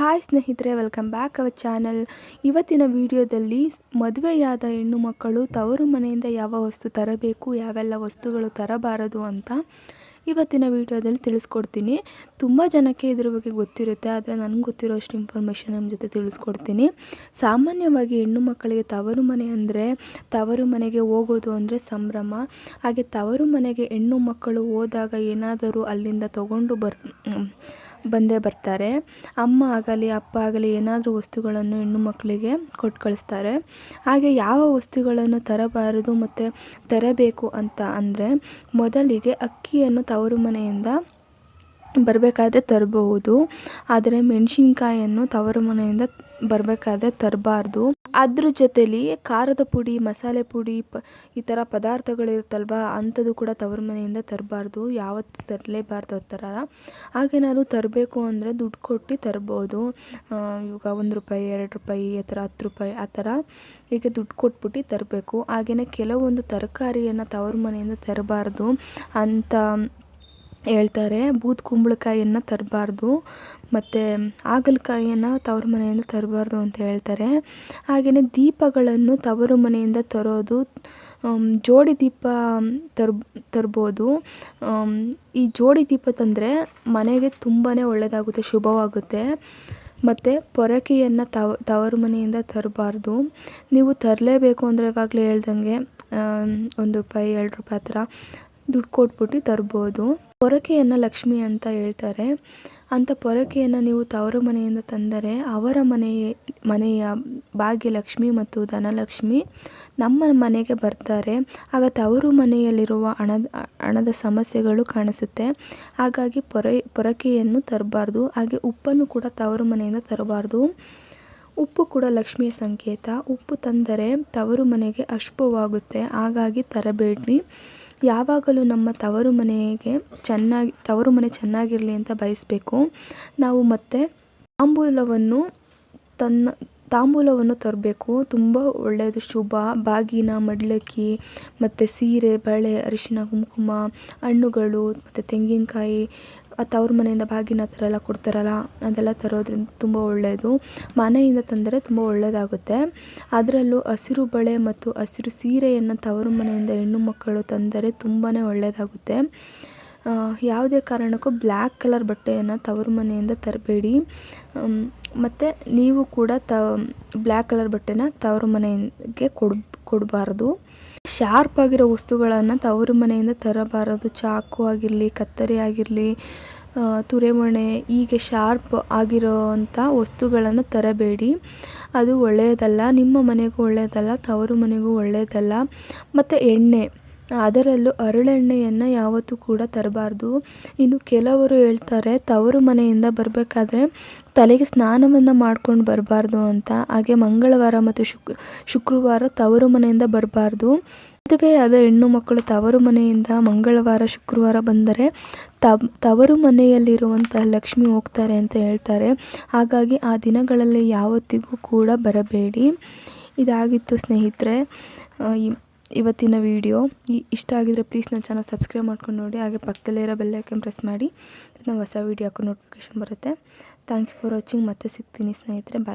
Hi ಸ್ನೇಹಿತರೆ, welcome back our channel. ಇವತ್ತಿನ ವಿಡಿಯೋದಲ್ಲಿ ಮದುವೆಯಾದ ಹೆಣ್ಣು ಮಕ್ಕಳು ತವರು ಮನೆಯಿಂದ ಯಾವ ವಸ್ತು ತರಬೇಕು, ಯಾವೆಲ್ಲ ವಸ್ತುಗಳು ತರಬಾರದು ಅಂತ ಇವತ್ತಿನ ವಿಡಿಯೋದಲ್ಲಿ ತಿಳಿಸ್ಕೊಡ್ತೀನಿ. ತುಂಬ ಜನಕ್ಕೆ ಇದರ ಬಗ್ಗೆ ಗೊತ್ತಿರುತ್ತೆ, ಆದರೆ ನನಗೆ ಗೊತ್ತಿರೋ ಅಷ್ಟು ಇನ್ಫಾರ್ಮೇಷನ್ ನಿಮ್ಮ ಜೊತೆ ತಿಳಿಸ್ಕೊಡ್ತೀನಿ. ಸಾಮಾನ್ಯವಾಗಿ ಹೆಣ್ಣು ಮಕ್ಕಳಿಗೆ ತವರು ಮನೆ ಅಂದರೆ, ತವರು ಮನೆಗೆ ಹೋಗೋದು ಅಂದರೆ ಸಂಭ್ರಮ. ಹಾಗೆ ತವರು ಮನೆಗೆ ಹೆಣ್ಣು ಮಕ್ಕಳು ಹೋದಾಗ ಏನಾದರೂ ಅಲ್ಲಿಂದ ತಗೊಂಡು ಬಂದೇ ಬರ್ತಾರೆ. ಅಮ್ಮ ಆಗಲಿ ಅಪ್ಪ ಆಗಲಿ ಏನಾದರೂ ವಸ್ತುಗಳನ್ನು ಹೆಣ್ಣು ಮಕ್ಕಳಿಗೆ ಕೊಟ್ಟು ಕಳಿಸ್ತಾರೆ. ಹಾಗೆ ಯಾವ ವಸ್ತುಗಳನ್ನು ತರಬಾರದು ಮತ್ತು ತರಬೇಕು ಅಂತ ಅಂದರೆ, ಮೊದಲಿಗೆ ಅಕ್ಕಿಯನ್ನು ತವರು ಮನೆಯಿಂದ ಬರಬೇಕಾದ್ರೆ ತರಬಹುದು, ಆದರೆ ಮೆಣಸಿನ್ಕಾಯನ್ನು ತವರು ಮನೆಯಿಂದ ಬರಬೇಕಾದ್ರೆ ತರಬಾರ್ದು. ಅದ್ರ ಜೊತೆಲಿ ಖಾರದ ಪುಡಿ, ಮಸಾಲೆ ಪುಡಿ, ಈ ಥರ ಪದಾರ್ಥಗಳಿರುತ್ತಲ್ವ, ಅಂಥದ್ದು ಕೂಡ ತವರು ಮನೆಯಿಂದ ತರಬಾರ್ದು. ಯಾವತ್ತೂ ತರಲೇಬಾರ್ದು ಆ ಥರ. ಹಾಗೇನಾದ್ರು ತರಬೇಕು ಅಂದರೆ ದುಡ್ಡು ಕೊಟ್ಟು ತರ್ಬೋದು. ಇವಾಗ ₹1, ₹2 ಆ ಥರ ₹10 ಆ ಥರ ಹೀಗೆ ದುಡ್ಡು ಕೊಟ್ಬಿಟ್ಟು ತರಬೇಕು. ಹಾಗೆಯೇ ಕೆಲವೊಂದು ತರಕಾರಿಯನ್ನು ತವರು ಮನೆಯಿಂದ ತರಬಾರ್ದು ಅಂತ ಹೇಳ್ತಾರೆ. ಬೂದು ಕುಂಬಳಕಾಯಿಯನ್ನು ತರಬಾರ್ದು, ಮತ್ತು ಹಾಗಲಕಾಯಿಯನ್ನು ತವರು ಮನೆಯಿಂದ ತರಬಾರ್ದು ಅಂತ ಹೇಳ್ತಾರೆ. ಹಾಗೆಯೇ ದೀಪಗಳನ್ನು ತವರು ಮನೆಯಿಂದ ತರೋದು, ಜೋಡಿ ದೀಪ ತರ್ಬೋದು. ಈ ಜೋಡಿ ದೀಪ ತಂದರೆ ಮನೆಗೆ ತುಂಬಾ ಒಳ್ಳೆಯದಾಗುತ್ತೆ, ಶುಭವಾಗುತ್ತೆ. ಮತ್ತು ಪೊರಕೆಯನ್ನು ತವರು ಮನೆಯಿಂದ ತರಬಾರ್ದು. ನೀವು ತರಲೇಬೇಕು ಅಂದರೆ ಇವಾಗಲೇ ಹೇಳ್ದಂಗೆ ₹1, ₹2 ಆ ಥರ ದುಡ್ಡು ಕೊಟ್ಬಿಟ್ಟು ತರ್ಬೋದು. ಪೊರಕೆಯನ್ನು ಲಕ್ಷ್ಮಿ ಅಂತ ಹೇಳ್ತಾರೆ. ಅಂಥ ಪೊರಕೆಯನ್ನು ನೀವು ತವರು ಮನೆಯಿಂದ ತಂದರೆ ಅವರ ಮನೆಯ ಭಾಗ್ಯಲಕ್ಷ್ಮಿ ಮತ್ತು ಧನಲಕ್ಷ್ಮಿ ನಮ್ಮ ಮನೆಗೆ ಬರ್ತಾರೆ. ಆಗ ತವರು ಮನೆಯಲ್ಲಿರುವ ಹಣದ ಸಮಸ್ಯೆಗಳು ಕಾಣಿಸುತ್ತೆ. ಹಾಗಾಗಿ ಪೊರಕೆಯನ್ನು ತರಬಾರ್ದು. ಹಾಗೆ ಉಪ್ಪನ್ನು ಕೂಡ ತವರು ಮನೆಯಿಂದ ತರಬಾರ್ದು. ಉಪ್ಪು ಕೂಡ ಲಕ್ಷ್ಮಿಯ ಸಂಕೇತ. ಉಪ್ಪು ತಂದರೆ ತವರು ಮನೆಗೆ ಅಶುಭವಾಗುತ್ತೆ, ಹಾಗಾಗಿ ತರಬೇಡ್ರಿ. ಯಾವಾಗಲೂ ನಮ್ಮ ತವರು ಮನೆ ಚೆನ್ನಾಗಿರಲಿ ಅಂತ ಬಯಸಬೇಕು ನಾವು. ಮತ್ತು ತಾಂಬೂಲವನ್ನು ತರಬೇಕು, ತುಂಬ ಒಳ್ಳೆಯದು, ಶುಭ. ಬಾಗಿನ, ಮಡಿಲಕ್ಕಿ ಮತ್ತು ಸೀರೆ, ಬಳೆ, ಅರಿಶಿನ, ಕುಂಕುಮ, ಹಣ್ಣುಗಳು ಮತ್ತು ತೆಂಗಿನಕಾಯಿ, ತವ್ರ ಮನೆಯಿಂದ ಬಾಗಿನ ಆ ಥರ ಎಲ್ಲ ಕೊಡ್ತಾರಲ್ಲ, ಅದೆಲ್ಲ ತರೋದ್ರಿಂದ ತುಂಬ ಒಳ್ಳೆಯದು. ಮನೆಯಿಂದ ತಂದರೆ ತುಂಬ ಒಳ್ಳೆಯದಾಗುತ್ತೆ. ಅದರಲ್ಲೂ ಹಸಿರು ಬಳೆ ಮತ್ತು ಹಸಿರು ಸೀರೆಯನ್ನು ತವರು ಮನೆಯಿಂದ ಹೆಣ್ಣು ಮಕ್ಕಳು ತಂದರೆ ತುಂಬಾ ಒಳ್ಳೆಯದಾಗುತ್ತೆ. ಯಾವುದೇ ಕಾರಣಕ್ಕೂ ಬ್ಲ್ಯಾಕ್ ಕಲರ್ ಬಟ್ಟೆಯನ್ನು ತವರು ಮನೆಯಿಂದ ತರಬೇಡಿ. ಮತ್ತು ನೀವು ಕೂಡ ಬ್ಲ್ಯಾಕ್ ಕಲರ್ ಬಟ್ಟೆನ ತವರು ಮನೆಗೆ ಕೊಡಬಾರ್ದು. ಶಾರ್ಪ್ ಆಗಿರೋ ವಸ್ತುಗಳನ್ನು ತವರು ಮನೆಯಿಂದ ತರಬಾರದು. ಚಾಕು ಆಗಿರಲಿ, ಕತ್ತರಿ ಆಗಿರಲಿ, ತುರೆಮಣೆ, ಹೀಗೆ ಶಾರ್ಪ್ ಆಗಿರೋವಂಥ ವಸ್ತುಗಳನ್ನು ತರಬೇಡಿ. ಅದು ಒಳ್ಳೆಯದಲ್ಲ, ನಿಮ್ಮ ಮನೆಗೂ ಒಳ್ಳೆಯದಲ್ಲ, ತವರು ಮನೆಗೂ ಒಳ್ಳೆಯದಲ್ಲ. ಮತ್ತು ಎಣ್ಣೆ, ಅದರಲ್ಲೂ ಹರಳೆಣ್ಣೆಯನ್ನು ಯಾವತ್ತೂ ಕೂಡ ತರಬಾರ್ದು. ಇನ್ನು ಕೆಲವರು ಹೇಳ್ತಾರೆ ತವರು ಮನೆಯಿಂದ ಬರಬೇಕಾದ್ರೆ ತಲೆಗೆ ಸ್ನಾನವನ್ನು ಮಾಡ್ಕೊಂಡು ಬರಬಾರ್ದು ಅಂತ. ಹಾಗೆ ಮಂಗಳವಾರ ಮತ್ತು ಶುಕ್ರವಾರ ತವರು ಮನೆಯಿಂದ ಬರಬಾರ್ದು. ಮದುವೆ ಆದ ಹೆಣ್ಣು ಮಕ್ಕಳು ತವರು ಮನೆಯಿಂದ ಮಂಗಳವಾರ, ಶುಕ್ರವಾರ ಬಂದರೆ ತವರು ಮನೆಯಲ್ಲಿರುವಂತಹ ಲಕ್ಷ್ಮಿ ಹೋಗ್ತಾರೆ ಅಂತ ಹೇಳ್ತಾರೆ. ಹಾಗಾಗಿ ಆ ದಿನಗಳಲ್ಲಿ ಯಾವತ್ತಿಗೂ ಕೂಡ ಬರಬೇಡಿ. ಇದಾಗಿತ್ತು ಸ್ನೇಹಿತರೆ ಇವತ್ತಿನ ವಿಡಿಯೋ. ಇಷ್ಟ ಆಗಿದ್ರೆ ಪ್ಲೀಸ್ ನನ್ನ ಚಾನಲ್ ಸಬ್ಸ್ಕ್ರೈಬ್ ಮಾಡ್ಕೊಂಡು ನೋಡಿ. ಹಾಗೆ ಪಕ್ಕದಲ್ಲಿರೋ ಬೆಲ್ ಐಕಾನ್ ಪ್ರೆಸ್ ಮಾಡಿ, ನಾವು ಹೊಸ ವಿಡಿಯೋ ಹಾಕೋ ನೋಟಿಫಿಕೇಷನ್ ಬರುತ್ತೆ. Thank you for watching. ಮತ್ತೆ ಸಿಗ್ತೀನಿ ಸ್ನೇಹಿತರೆ. ಬಾಯ್.